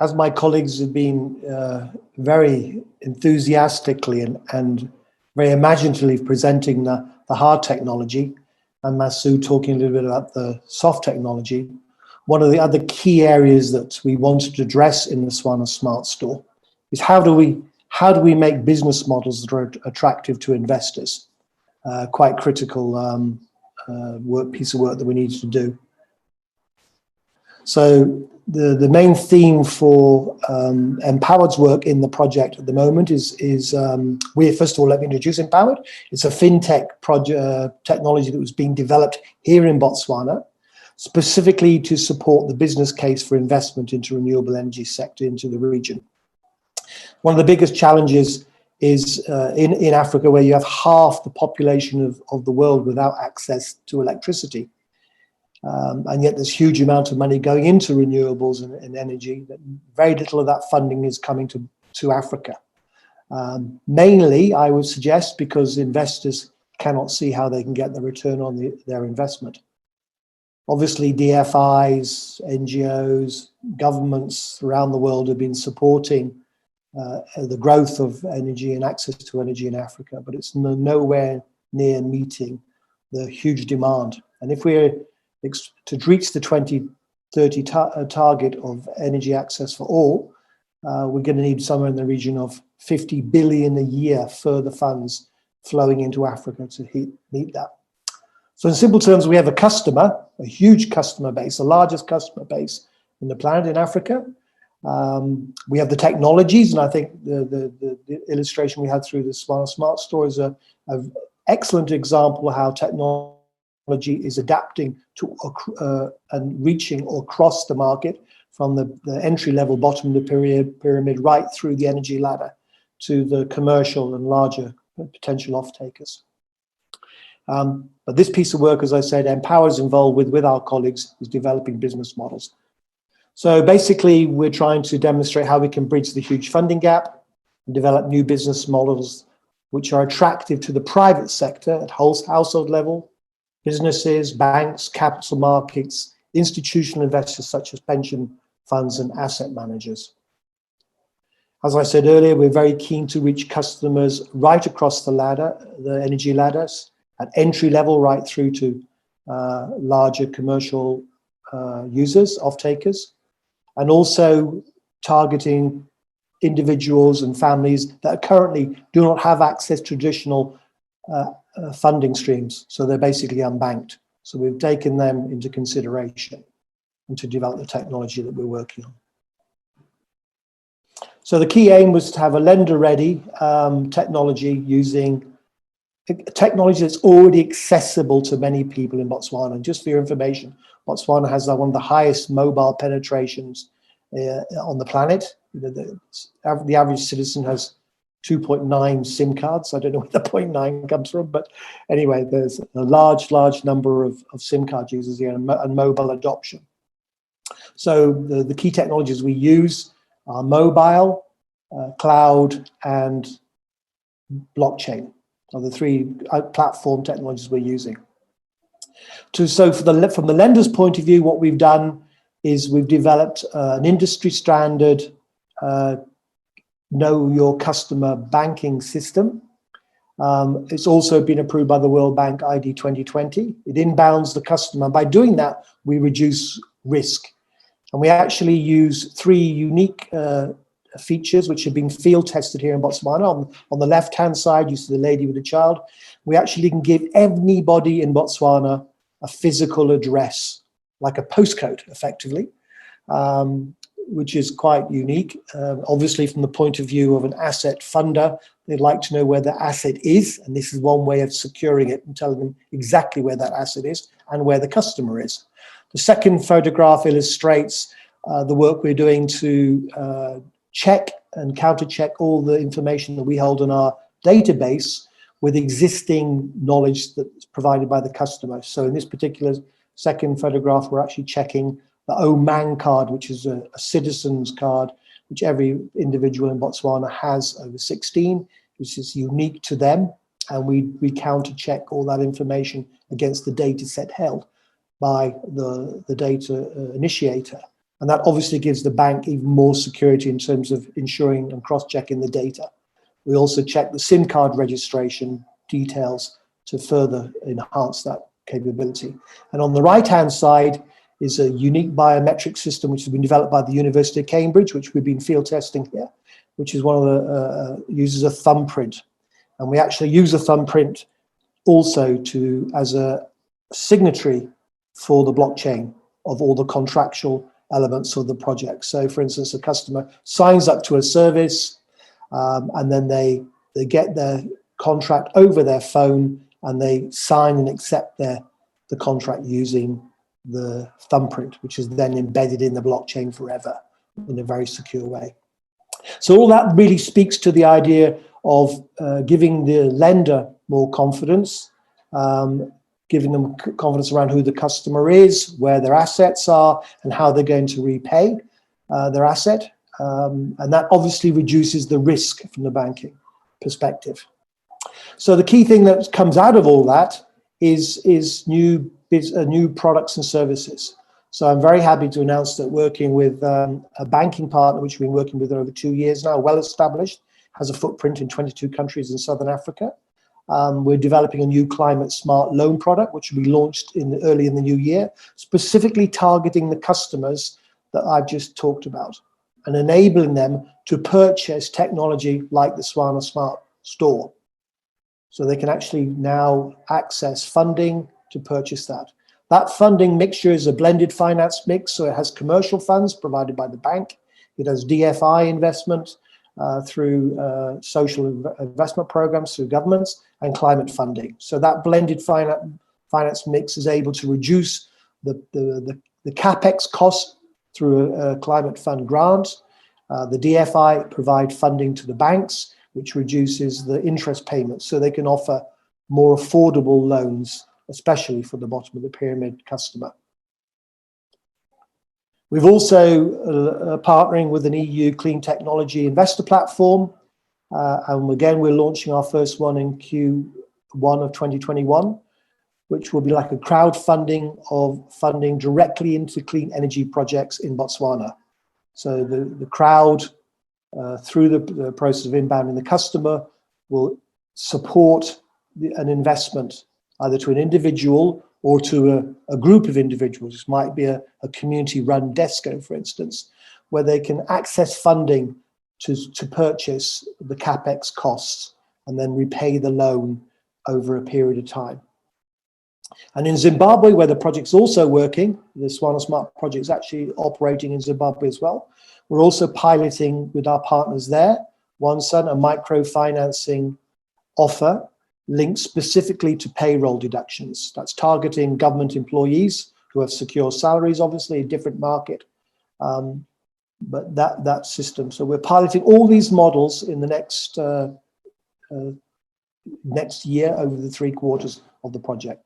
as my colleagues have been very enthusiastically and very imaginatively presenting the hard technology, and Masood talking a little bit about the soft technology, one of the other key areas that we wanted to address in the SwanaSmartStore is how do we make business models that are attractive to investors? Quite critical piece of work that we needed to do. So the main theme for Empowered's work in the project at the moment is first of all, let me introduce Empowered. It's a FinTech project technology that was being developed here in Botswana, specifically to support the business case for investment into renewable energy sector into the region. One of the biggest challenges is in Africa, where you have half the population of the world without access to electricity. And yet there's huge amount of money going into renewables and energy. Very little of that funding is coming to Africa. Mainly, I would suggest, because investors cannot see how they can get the return on their investment. Obviously, DFIs, NGOs, governments around the world have been supporting the growth of energy and access to energy in Africa, but it's nowhere near meeting the huge demand. And if we're to reach the 2030 target of energy access for all, we're going to need somewhere in the region of 50 billion a year further funds flowing into Africa to meet that. So in simple terms, we have a customer, a huge customer base, the largest customer base in the planet in Africa. We have the technologies, and I think the illustration we had through the SwanaSmartStore is an excellent example of how technology is adapting to and reaching across the market from the entry-level bottom of the pyramid right through the energy ladder to the commercial and larger potential off-takers. But this piece of work, as I said, Empower's involved with our colleagues, is developing business models. So basically, we're trying to demonstrate how we can bridge the huge funding gap and develop new business models which are attractive to the private sector at household level, businesses, banks, capital markets, institutional investors such as pension funds and asset managers. As I said earlier, we're very keen to reach customers right across the ladder, the energy ladders, at entry level right through to larger commercial users, off-takers, and also targeting individuals and families that currently do not have access to traditional funding streams. So they're basically unbanked. So we've taken them into consideration and to develop the technology that we're working on. So the key aim was to have a lender-ready technology using technology that's already accessible to many people in Botswana. And just for your information, Botswana has one of the highest mobile penetrations on the planet. The average citizen has 2.9 SIM cards. I don't know where the 0.9 comes from, but anyway, there's a large number of SIM card users here and mobile adoption. So the key technologies we use are mobile, cloud, and blockchain are the three platform technologies we're using. So from the lender's point of view, what we've done is we've developed an industry standard know your customer banking system. It's also been approved by the World Bank ID 2020. It inbounds the customer. By doing that, we reduce risk. And we actually use three unique features which have been field tested here in Botswana. On the left-hand side, you see the lady with the child. We actually can give anybody in Botswana a physical address, like a postcode, effectively, which is quite unique. Obviously, from the point of view of an asset funder, they'd like to know where the asset is, and this is one way of securing it and telling them exactly where that asset is and where the customer is. The second photograph illustrates the work we're doing to check and counter-check all the information that we hold in our database with existing knowledge that's provided by the customer. So in this particular second photograph, we're actually checking the OMAN card, which is a citizen's card, which every individual in Botswana has over 16, which is unique to them. And we counter-check all that information against the data set held by the data initiator. And that obviously gives the bank even more security in terms of ensuring and cross-checking the data. We also check the SIM card registration details to further enhance that capability. And on the right-hand side is a unique biometric system which has been developed by the University of Cambridge, which we've been field testing here, which is one of the uses a thumbprint. And we actually use a thumbprint also as a signatory for the blockchain of all the contractual elements of the project. So for instance, a customer signs up to a service and then they get their contract over their phone and they sign and accept the contract using the thumbprint, which is then embedded in the blockchain forever in a very secure way. So all that really speaks to the idea of giving the lender more confidence, giving them confidence around who the customer is, where their assets are, and how they're going to repay their asset. And that obviously reduces the risk from the banking perspective. So the key thing that comes out of all that is new products and services. So I'm very happy to announce that working with a banking partner, which we've been working with over 2 years now, well established, has a footprint in 22 countries in Southern Africa. We're developing a new climate smart loan product, which will be launched early in the new year, specifically targeting the customers that I've just talked about and enabling them to purchase technology like the SwanaSmartStore. So they can actually now access funding to purchase that. That funding mixture is a blended finance mix, so it has commercial funds provided by the bank. It has DFI investment through social investment programs through governments and climate funding. So that blended finance mix is able to reduce the capex cost through a climate fund grant. The DFI provide funding to the banks, which reduces the interest payments, so they can offer more affordable loans, especially for the bottom of the pyramid customer. We've also partnering with an EU clean technology investor platform. And again, we're launching our first one in Q1 of 2021, which will be like a crowdfunding of funding directly into clean energy projects in Botswana. So the crowd, through the process of inbounding the customer, will support an investment either to an individual or to a group of individuals. This might be a community-run DESCO, for instance, where they can access funding to purchase the capex costs and then repay the loan over a period of time. And in Zimbabwe, where the project's also working, the SwanaSmart project is actually operating in Zimbabwe as well. We're also piloting with our partners there, OneSun, a microfinancing offer linked specifically to payroll deductions. That's targeting government employees who have secure salaries, obviously a different market, but that system. So we're piloting all these models in the next year over the 3 quarters of the project.